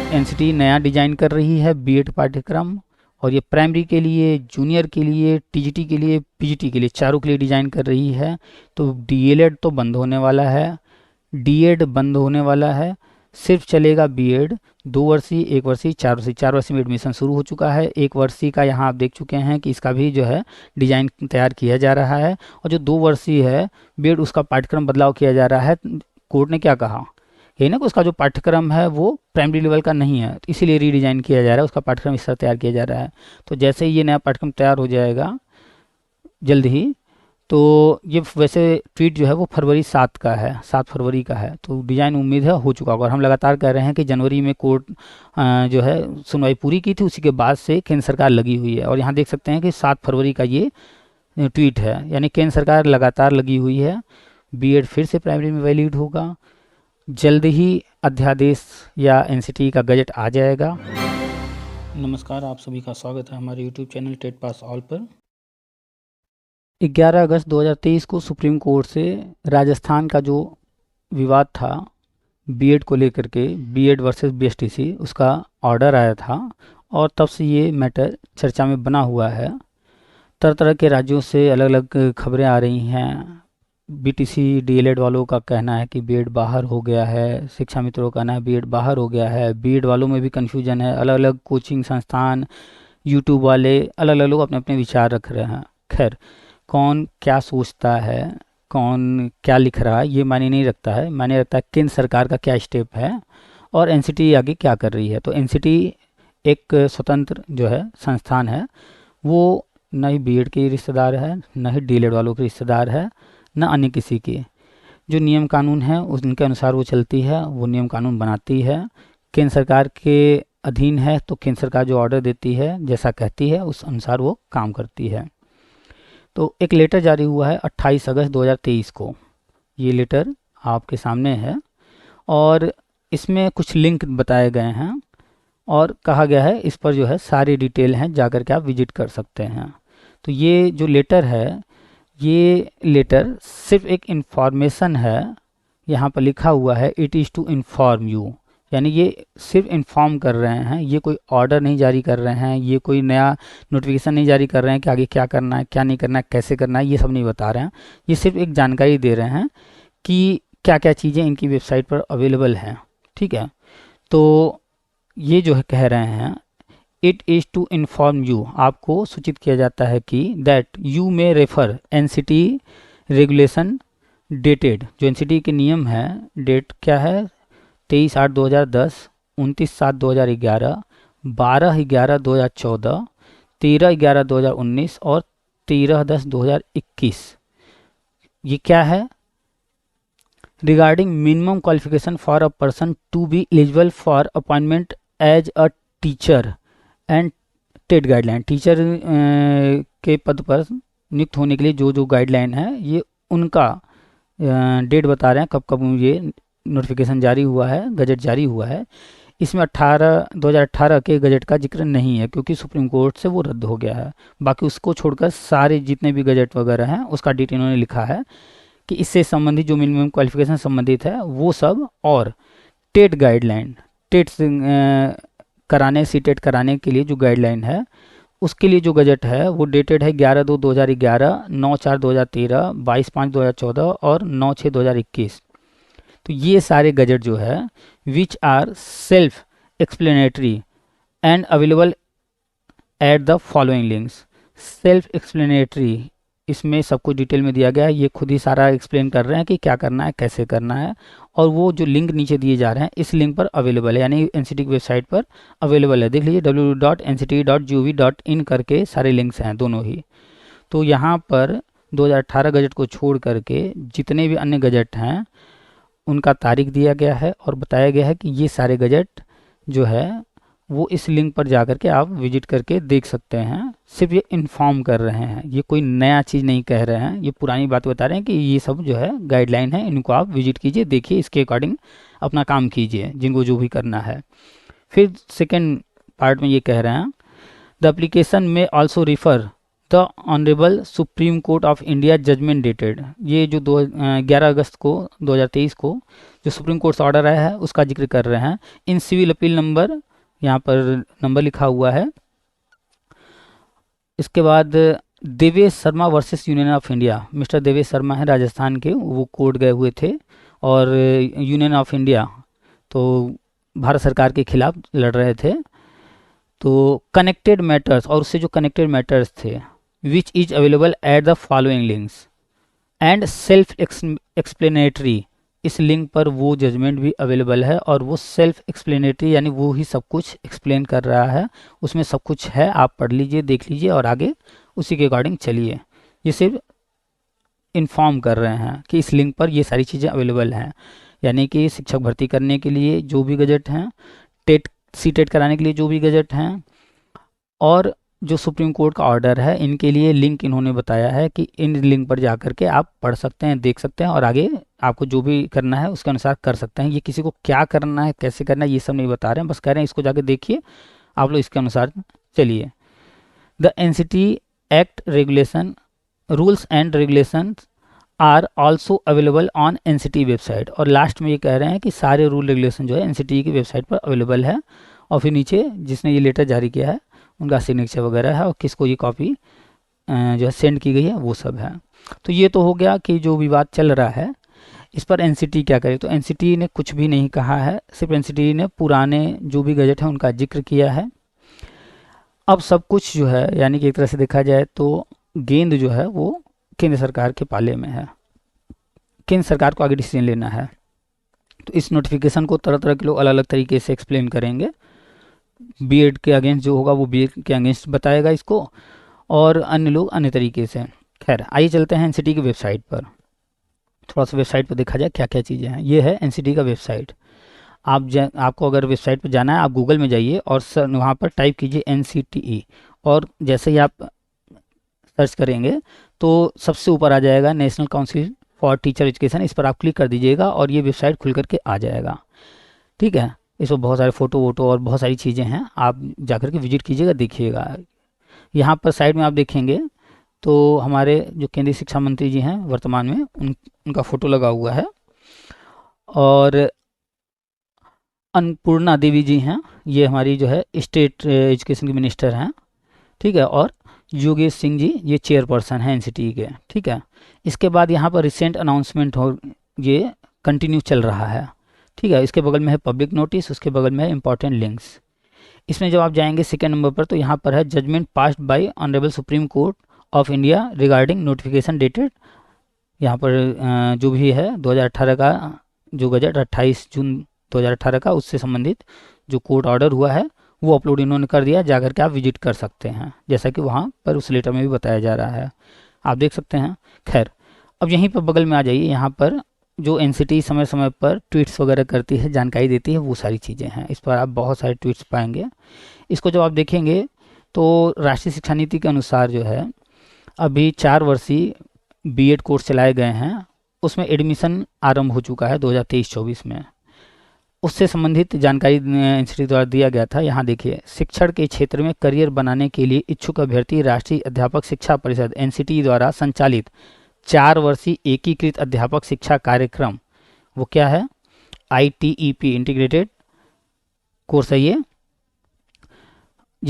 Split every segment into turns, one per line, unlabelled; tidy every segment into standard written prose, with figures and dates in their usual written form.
NCT नया design कर रही है बीएड पाठ्यक्रम, और ये प्राइमरी के लिए, जूनियर के लिए, टीजीटी के लिए, पीजीटी के लिए, चारों के लिए डिजाइन कर रही है। तो डीएलएड तो बंद होने वाला है, डीएड बंद होने वाला है, सिर्फ चलेगा बीएड। 2 वर्षीय, 1 वर्षीय, 4 वर्षीय। 4 वर्षीय में एडमिशन शुरू हो चुका है। 1 वर्षीय का यहाँ आप देख चुके हैं कि इसका भी जो है डिजाइन तैयार किया जा रहा है। और जो 2 वर्षीय है बीएड, उसका पाठ्यक्रम बदलाव किया जा रहा है। कोर्ट ने क्या कहा, यही ना कि उसका जो पाठ्यक्रम है वो प्राइमरी लेवल का नहीं है, तो इसीलिए रीडिजाइन किया जा रहा है, उसका पाठ्यक्रम इस तरह तैयार किया जा रहा है। तो जैसे ही ये नया पाठ्यक्रम तैयार हो जाएगा जल्द ही, तो ये वैसे ट्वीट जो है वो फरवरी 7 का है, 7 फरवरी का है। तो डिज़ाइन उम्मीद है हो चुका होगा। और हम लगातार कह रहे हैं कि जनवरी में कोर्ट जो है सुनवाई पूरी की थी, उसी के बाद से केंद्र सरकार लगी हुई है। और यहाँ देख सकते हैं कि 7 फरवरी का ये ट्वीट है, यानी केंद्र सरकार लगातार लगी हुई है। बीएड फिर से प्राइमरी में वैलिड होगा। जल्द ही अध्यादेश या एनसीटी का गजट आ जाएगा। नमस्कार, आप सभी का स्वागत है हमारे YouTube channel TET pass all पर। 11 अगस्त 2023 को सुप्रीम कोर्ट से राजस्थान का जो विवाद था बीएड को लेकर के, बीएड वर्सेस बीएसटीसी, उसका ऑर्डर आया था और तब से ये मैटर चर्चा में बना हुआ है। तरह तरह के राज्यों से अलग अलग खबरें आ रही हैं। बीटीसी डीएलएड वालों का कहना है कि बीएड बाहर हो गया है, शिक्षा मित्रों का कहना है बीएड बाहर हो गया है। बीएड वालों में भी कन्फ्यूजन है, अलग अलग कोचिंग संस्थान, यूट्यूब वाले, अलग अलग लोग अपने अपने विचार रख रहे हैं। खैर, कौन क्या सोचता है, कौन क्या लिख रहा है, ये मायने नहीं रखता है। मायने रखता है केंद्र सरकार का क्या स्टेप है और एनसीटी आगे क्या कर रही है। तो एनसीटी एक स्वतंत्र जो है संस्थान है, वो न ही बीएड के रिश्तेदार है, न ही डीएलएड वालों के रिश्तेदार है, न अन्य किसी के। जो नियम कानून है उनके अनुसार वो चलती है, वो नियम कानून बनाती है। केंद्र सरकार के अधीन है, तो केंद्र सरकार जो ऑर्डर देती है, जैसा कहती है, उस अनुसार वो काम करती है। तो एक लेटर जारी हुआ है 28 अगस्त 2023 को। ये लेटर आपके सामने है और इसमें कुछ लिंक बताए गए हैं और कहा गया है इस पर जो है सारी डिटेल हैं, जाकर के आप विजिट कर सकते हैं। तो ये जो लेटर है, ये लेटर सिर्फ एक इन्फॉर्मेशन है। यहाँ पर लिखा हुआ है it is to inform you, यानी ये सिर्फ इन्फॉर्म कर रहे हैं। ये कोई ऑर्डर नहीं जारी कर रहे हैं, ये कोई नया नोटिफिकेशन नहीं जारी कर रहे हैं कि आगे क्या करना है, क्या नहीं करना है, कैसे करना है, ये सब नहीं बता रहे हैं। ये सिर्फ एक जानकारी दे रहे हैं कि क्या क्या चीज़ें इनकी वेबसाइट पर अवेलेबल हैं। ठीक है, तो ये जो है कह रहे हैं it is to inform you, आपको सूचित किया जाता है कि दैट यू में रेफर एनसीटी रेगुलेशन डेटेड, जो एनसीटी के नियम है, डेट क्या है 23/8/2010, 29/7/2011, 12/11/2014, 13/11/2019 और 13/10/2021। ये क्या है, regarding minimum qualification for a person to be eligible for appointment as a teacher and TET guideline. Teacher के पद पर नियुक्त होने के लिए जो जो गाइडलाइन है, ये उनका डेट बता रहे हैं, कब कब ये नोटिफिकेशन जारी हुआ है, गजट जारी हुआ है। इसमें 2018 के गजट का जिक्र नहीं है क्योंकि सुप्रीम कोर्ट से वो रद्द हो गया है। बाकी उसको छोड़कर सारे जितने भी गजट वगैरह हैं उसका डेट इन्होंने लिखा है कि इससे संबंधित जो मिनिमम क्वालिफिकेशन संबंधित है वो सब, और टेट गाइडलाइन, टेट कराने, सी टेट कराने के लिए जो गाइडलाइन है उसके लिए जो गजट है वो डेटेड है 11/2/2011, 9/4/2013, 22/5/2014 और 9/6/2021। तो ये सारे गजट जो है which are self explanatory and available at the following links. Self explanatory, इसमें सब कुछ डिटेल में दिया गया है, ये खुद ही सारा एक्सप्लेन कर रहे हैं कि क्या करना है, कैसे करना है। और वो जो लिंक नीचे दिए जा रहे हैं इस लिंक पर अवेलेबल है, यानी एनसीटी की वेबसाइट पर अवेलेबल है। देख लीजिए www.nct.gov.in करके सारे लिंक्स हैं दोनों ही। तो यहाँ पर 2018 गजट को छोड़ करके जितने भी अन्य गजट हैं उनका तारीख दिया गया है और बताया गया है कि ये सारे गजट जो है वो इस लिंक पर जा कर के आप विजिट करके देख सकते हैं। सिर्फ ये इन्फॉर्म कर रहे हैं, ये कोई नया चीज़ नहीं कह रहे हैं, ये पुरानी बात बता रहे हैं कि ये सब जो है गाइडलाइन है, इनको आप विजिट कीजिए, देखिए, इसके अकॉर्डिंग अपना काम कीजिए जिनको जो भी करना है। फिर सेकेंड पार्ट में ये कह रहे हैं द एप्लीकेशन में also refer the honourable supreme court of India judgment dated, ये जो 11 अगस्त को 2023 को जो सुप्रीम कोर्ट से ऑर्डर आया है उसका जिक्र कर रहे हैं। इन सिविल अपील नंबर, यहाँ पर नंबर लिखा हुआ है। इसके बाद Devesh Sharma versus union of India, mister Devesh Sharma है राजस्थान के, वो कोर्ट गए हुए थे और यूनियन ऑफ इंडिया तो भारत सरकार के खिलाफ लड़ रहे थे। तो कनेक्टेड मैटर्स, और उससे जो कनेक्टेड मैटर्स थे, which is available at the following links and self explanatory, इस लिंक पर वो जजमेंट भी अवेलेबल है और वो सेल्फ एक्सप्लेनेटरी यानी वो ही सब कुछ एक्सप्लेन कर रहा है, उसमें सब कुछ है, आप पढ़ लीजिए, देख लीजिए और आगे उसी के अकॉर्डिंग चलिए। ये सिर्फ इन्फॉर्म कर रहे हैं कि इस लिंक पर ये सारी चीज़ें अवेलेबल हैं, यानी कि शिक्षक भर्ती करने के लिए जो भी गजट हैं, टेट सी टेट कराने के लिए जो भी गजट हैं, और जो सुप्रीम कोर्ट का ऑर्डर है, इनके लिए लिंक इन्होंने बताया है कि इन लिंक पर जा कर के आप पढ़ सकते हैं, देख सकते हैं और आगे आपको जो भी करना है उसके अनुसार कर सकते हैं। ये किसी को क्या करना है, कैसे करना है, ये सब नहीं बता रहे हैं, बस कह रहे हैं इसको जाके देखिए, आप लोग इसके अनुसार चलिए। The NCT act regulation, rules and regulation are also available on NCT website, और लास्ट में ये कह रहे हैं कि सारे रूल रेगुलेशन जो है एनसीटी की वेबसाइट पर अवेलेबल है। और फिर नीचे जिसने ये लेटर जारी किया है उनका सिग्नेचर वगैरह है और किसको ये कॉपी जो है सेंड की गई है वो सब है। तो ये तो हो गया कि जो विवाद चल रहा है इस पर एनसीटी क्या करे, तो एनसीटी ने कुछ भी नहीं कहा है, सिर्फ एनसीटी ने पुराने जो भी गजट है उनका जिक्र किया है। अब सब कुछ जो है, यानी कि एक तरह से देखा जाए तो गेंद जो है वो केंद्र सरकार के पाले में है, केंद्र सरकार को आगे डिसीजन लेना है। तो इस नोटिफिकेशन को तरह तरह के लोग अलग अलग तरीके से एक्सप्लेन करेंगे, बीएड के अगेंस्ट जो होगा वो बीएड के अगेंस्ट बताएगा इसको, और अन्य लोग अन्य तरीके से। खैर आइए चलते हैं एनसीटी की वेबसाइट पर, थोड़ा सा वेबसाइट पर देखा जाए क्या क्या चीज़ें हैं। ये है एनसीटी का वेबसाइट। आपको अगर वेबसाइट पर जाना है, आप गूगल में जाइए और वहाँ पर टाइप कीजिए एनसीटीई, और जैसे ही आप सर्च करेंगे तो सबसे ऊपर आ जाएगा national council for teacher education, इस पर आप क्लिक कर दीजिएगा और ये वेबसाइट खुल करके आ जाएगा। ठीक है, इसमें बहुत सारे फ़ोटो वोटो और बहुत सारी चीज़ें हैं, आप जाकर के विजिट कीजिएगा, देखिएगा। यहाँ पर साइड में आप देखेंगे तो हमारे जो केंद्रीय शिक्षा मंत्री जी हैं वर्तमान में, उनका फ़ोटो लगा हुआ है, और अन्नपूर्णा देवी जी हैं, ये हमारी जो है स्टेट एजुकेशन की मिनिस्टर हैं। ठीक है, और योगेश सिंह जी ये चेयरपर्सन हैं एनसीटी के। ठीक है, इसके बाद यहाँ पर रिसेंट अनाउंसमेंट हो, ये कंटिन्यू चल रहा है। ठीक है, इसके बगल में है पब्लिक नोटिस, उसके बगल में है इंपॉर्टेंट लिंक्स। इसमें जब आप जाएंगे सेकेंड नंबर पर तो यहाँ पर है judgment passed by honourable supreme court of India regarding notification dated. यहाँ पर जो भी है 2018 का जो गजट 28 जून 2018 का, उससे संबंधित जो कोर्ट ऑर्डर हुआ है वो अपलोड इन्होंने कर दिया, जाकर के आप विजिट कर सकते हैं, जैसा कि वहाँ पर उस लेटर में भी बताया जा रहा है, आप देख सकते हैं। खैर अब यहीं पर बगल में आ जाइए, यहाँ पर जो एनसीटी समय समय पर ट्वीट्स वगैरह करती है, जानकारी देती है, वो सारी चीज़ें हैं, इस पर आप बहुत सारे ट्वीट्स पाएंगे। इसको जब आप देखेंगे तो राष्ट्रीय शिक्षा नीति के अनुसार जो है अभी 4 वर्षीय बीएड कोर्स चलाए गए हैं, उसमें एडमिशन आरंभ हो चुका है 2023-24 में, उससे संबंधित जानकारी एनसीटी द्वारा दिया गया था। यहाँ देखिए, शिक्षण के क्षेत्र में करियर बनाने के लिए इच्छुक अभ्यर्थी राष्ट्रीय अध्यापक शिक्षा परिषद एनसीटी द्वारा संचालित 4 वर्षीय एकीकृत अध्यापक शिक्षा कार्यक्रम, वो क्या है, ITEP इंटीग्रेटेड कोर्स है ये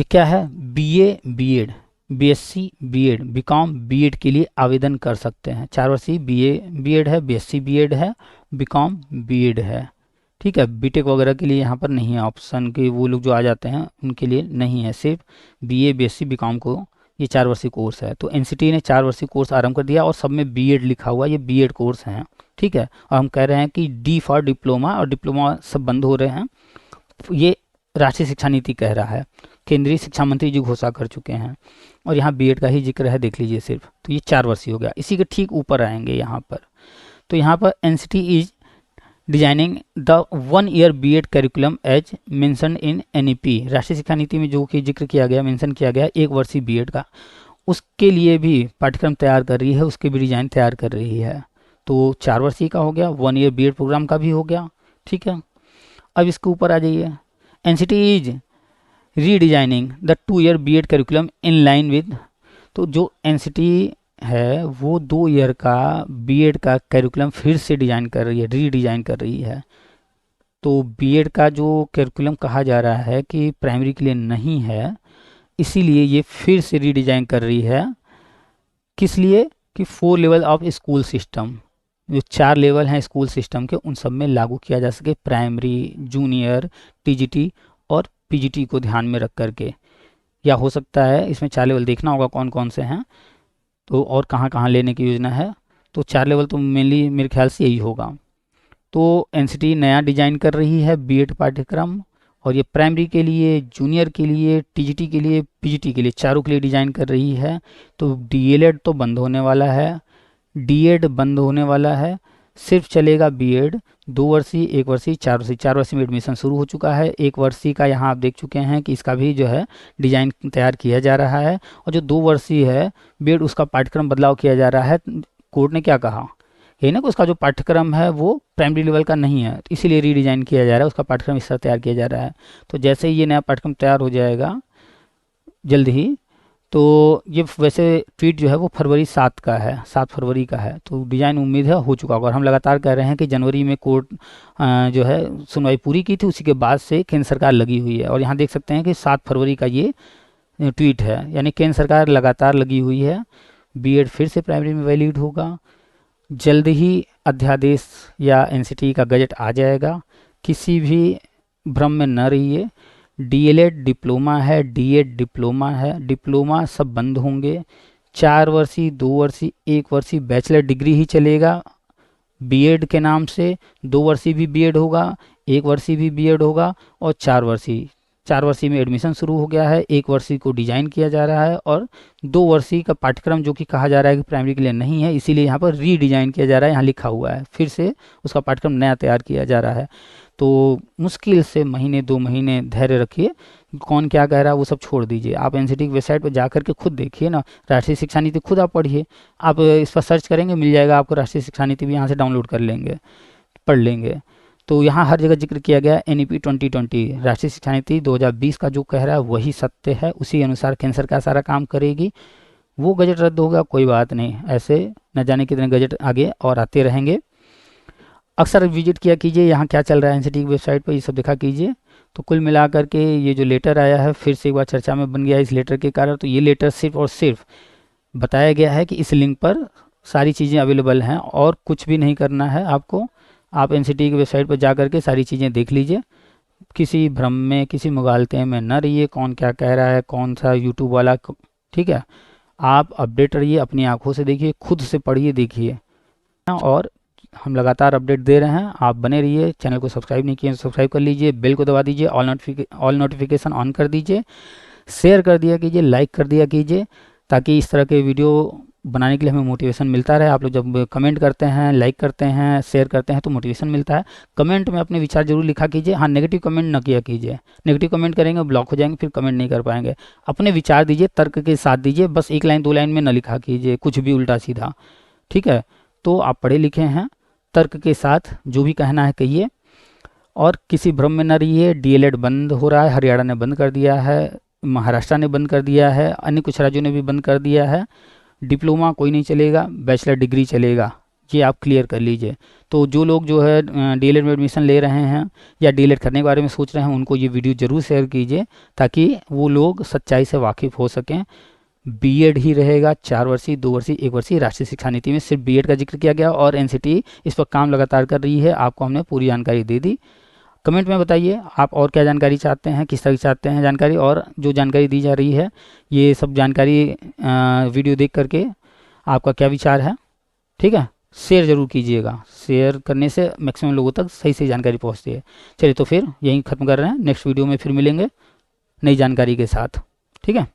क्या है, BA BEd, BSc BEd, BCom BEd के लिए आवेदन कर सकते हैं। 4 वर्षीय BA बीएड है, BSc बीएड है, बीकॉम बीएड है। ठीक है, बीटेक वगैरह के लिए यहाँ पर नहीं है ऑप्शन, कि वो लोग जो आ जाते हैं उनके लिए नहीं है, सिर्फ BA BSc बीकॉम को ये 4 वर्षीय कोर्स है। तो एनसीटी ने 4 वर्षीय कोर्स आरंभ कर दिया और सब में बीएड लिखा हुआ, ये बीएड कोर्स हैं। ठीक है, और हम कह रहे हैं कि डी फॉर डिप्लोमा, और डिप्लोमा सब बंद हो रहे हैं, ये राष्ट्रीय शिक्षा नीति कह रहा है, केंद्रीय शिक्षा मंत्री जी घोषणा कर चुके हैं, और यहाँ बीएड का ही जिक्र है, देख लीजिए सिर्फ। तो ये 4 वर्षीय हो गया। इसी के ठीक ऊपर आएंगे यहाँ पर, तो यहाँ पर NCT is designing the 1 year BEd curriculum as mention in NEP, राष्ट्रीय शिक्षा नीति में जो कि जिक्र किया गया, मेंशन किया गया 1 वर्षीय बीएड का, उसके लिए भी पाठ्यक्रम तैयार कर रही है, उसके भी डिजाइन तैयार कर रही है। तो 4 वर्षीय का हो गया, 1 ईयर बीएड प्रोग्राम का भी हो गया। ठीक है, अब इसके ऊपर आ जाइए, NCT is redesigning the 2 year BEd curriculum in line with, तो जो एनसीटी है वो 2 ईयर का बीएड का कैरिकुलम फिर से डिजाइन कर रही है, रीडिजाइन कर रही है। तो बीएड का जो कैरिकुलम कहा जा रहा है कि प्राइमरी के लिए नहीं है, इसीलिए ये फिर से रीडिजाइन कर रही है। किस लिए? कि 4 लेवल ऑफ स्कूल सिस्टम, जो 4 लेवल हैं स्कूल सिस्टम के, उन सब में लागू किया जा सके, प्राइमरी, जूनियर, टीजीटी और पीजीटी को ध्यान में रख करके। या हो सकता है इसमें 4 लेवल देखना होगा कौन कौन से हैं, तो और कहाँ कहाँ लेने की योजना है। तो 4 लेवल तो मेनली मेरे ख्याल से यही होगा। तो एनसीटी नया डिजाइन कर रही है बीएड पाठ्यक्रम, और ये प्राइमरी के लिए, जूनियर के लिए, टीजीटी के लिए, पीजीटी के लिए, चारों के लिए डिजाइन कर रही है। तो डीएलएड तो बंद होने वाला है, डीएड बंद होने वाला है, सिर्फ चलेगा बीएड। 2 वर्षीय, 1 वर्षीय, 4 वर्षीय। 4 वर्षीय में एडमिशन शुरू हो चुका है। 1 वर्षीय का यहाँ आप देख चुके हैं कि इसका भी जो है डिजाइन तैयार किया जा रहा है। और जो 2 वर्षीय है बीएड, उसका पाठ्यक्रम बदलाव किया जा रहा है। कोर्ट ने क्या कहा, यही ना कि उसका जो पाठ्यक्रम है वो प्राइमरी लेवल का नहीं है, तो इसीलिए रीडिजाइन किया जा रहा है, उसका पाठ्यक्रम इस तरह तैयार किया जा रहा है। तो जैसे ही ये नया पाठ्यक्रम तैयार हो जाएगा जल्द ही, तो ये वैसे ट्वीट जो है वो फरवरी 7 का है, 7 फरवरी का है। तो डिज़ाइन उम्मीद है हो चुका होगा। और हम लगातार कह रहे हैं कि जनवरी में कोर्ट जो है सुनवाई पूरी की थी, उसी के बाद से केंद्र सरकार लगी हुई है। और यहाँ देख सकते हैं कि 7 फरवरी का ये ट्वीट है, यानी केंद्र सरकार लगातार लगी हुई है। बीएड फिर से प्राइमरी में वैलिड होगा। जल्द ही अध्यादेश या एनसीटी का गजट आ जाएगा, किसी भी भ्रम में न रहिए। डीएलएड डिप्लोमा है, डीएड डिप्लोमा है, डिप्लोमा सब बंद होंगे। 4 वर्षीय, 2 वर्षीय, 1 वर्षीय बैचलर डिग्री ही चलेगा बीएड के नाम से। 2 वर्षीय भी बीएड होगा, 1 वर्षीय भी बीएड होगा, और 4 वर्षीय। 4 वर्षीय में एडमिशन शुरू हो गया है, 1 वर्षीय को डिजाइन किया जा रहा है, और 2 वर्षीय का पाठ्यक्रम जो कि कहा जा रहा है कि प्राइमरी के लिए नहीं है, इसीलिए यहाँ पर रीडिजाइन किया जा रहा है। यहाँ लिखा हुआ है, फिर से उसका पाठ्यक्रम नया तैयार किया जा रहा है। तो मुश्किल से महीने 2 महीने धैर्य रखिए। कौन क्या कह रहा है वो सब छोड़ दीजिए, आप एनसीटी की वेबसाइट पर जा करके खुद देखिए ना, राष्ट्रीय शिक्षा नीति खुद आप पढ़िए। आप इस पर सर्च करेंगे मिल जाएगा आपको, राष्ट्रीय शिक्षा नीति भी यहाँ से डाउनलोड कर लेंगे, पढ़ लेंगे। तो यहाँ हर जगह जिक्र किया गया एनईपी 2020, राष्ट्रीय शिक्षा नीति 2020 का जो कह रहा है वही सत्य है, उसी अनुसार केंद्र सरकार सारा काम करेगी। वो गजट रद्द होगा कोई बात नहीं, ऐसे न जाने कितने गजट आगे और आते रहेंगे। अक्सर विजिट किया कीजिए यहाँ क्या चल रहा है एनसीटी की वेबसाइट पर, ये सब देखा कीजिए। तो कुल मिलाकर के ये जो लेटर आया है फिर से एक बार चर्चा में बन गया इस लेटर के कारण। तो ये लेटर सिर्फ और सिर्फ बताया गया है कि इस लिंक पर सारी चीज़ें अवेलेबल हैं, और कुछ भी नहीं करना है आपको। आप एनसीटी की वेबसाइट पर जा करके सारी चीज़ें देख लीजिए, किसी भ्रम में, किसी मुगालते में न रहिए कौन क्या कह रहा है, कौन सा यूट्यूब वाला, ठीक है। आप अपडेट रहिए, अपनी आंखों से देखिए, खुद से पढ़िए, देखिए। और हम लगातार अपडेट दे रहे हैं, आप बने रहिए। चैनल को सब्सक्राइब नहीं किए तो सब्सक्राइब कर लीजिए, बेल को दबा दीजिए, ऑल नोटिफिकेशन ऑन कर दीजिए, शेयर कर दिया कीजिए, लाइक कर दिया कीजिए, ताकि इस तरह के वीडियो बनाने के लिए हमें मोटिवेशन मिलता रहे। आप लोग जब कमेंट करते हैं, लाइक करते हैं, शेयर करते हैं तो मोटिवेशन मिलता है। कमेंट में अपने विचार जरूर लिखा कीजिए। हाँ, नेगेटिव कमेंट न किया कीजिए, नेगेटिव कमेंट करेंगे ब्लॉक हो जाएंगे, फिर कमेंट नहीं कर पाएंगे। अपने विचार दीजिए, तर्क के साथ दीजिए, बस 1 लाइन 2 लाइन में न लिखा कीजिए कुछ भी उल्टा सीधा, ठीक है। तो आप पढ़े लिखे हैं, तर्क के साथ जो भी कहना है कहिए, और किसी भ्रम में न रहिए। डीएलएड बंद हो रहा है, हरियाणा ने बंद कर दिया है, महाराष्ट्र ने बंद कर दिया है, अन्य कुछ राज्यों ने भी बंद कर दिया है। डिप्लोमा कोई नहीं चलेगा, बैचलर डिग्री चलेगा, ये आप क्लियर कर लीजिए। तो जो लोग जो है डीएलएड में एडमिशन ले रहे हैं या डीएलएड करने के बारे में सोच रहे हैं, उनको ये वीडियो ज़रूर शेयर कीजिए, ताकि वो लोग सच्चाई से वाकिफ़ हो सकें। बीएड ही रहेगा, 4 वर्षीय, 2 वर्षीय, 1 वर्षीय। राष्ट्रीय शिक्षा नीति में सिर्फ बीएड का जिक्र किया गया, और एनसीटी इस पर काम लगातार कर रही है। आपको हमने पूरी जानकारी दे दी। कमेंट में बताइए आप और क्या जानकारी चाहते हैं, किस तरह की चाहते हैं जानकारी, और जो जानकारी दी जा रही है ये सब जानकारी वीडियो देख करके आपका क्या विचार है, ठीक है। शेयर ज़रूर कीजिएगा, शेयर करने से मैक्सिमम लोगों तक सही सही जानकारी पहुंचती है। चलिए तो फिर यहीं ख़त्म कर रहे हैं, नेक्स्ट वीडियो में फिर मिलेंगे नई जानकारी के साथ, ठीक है।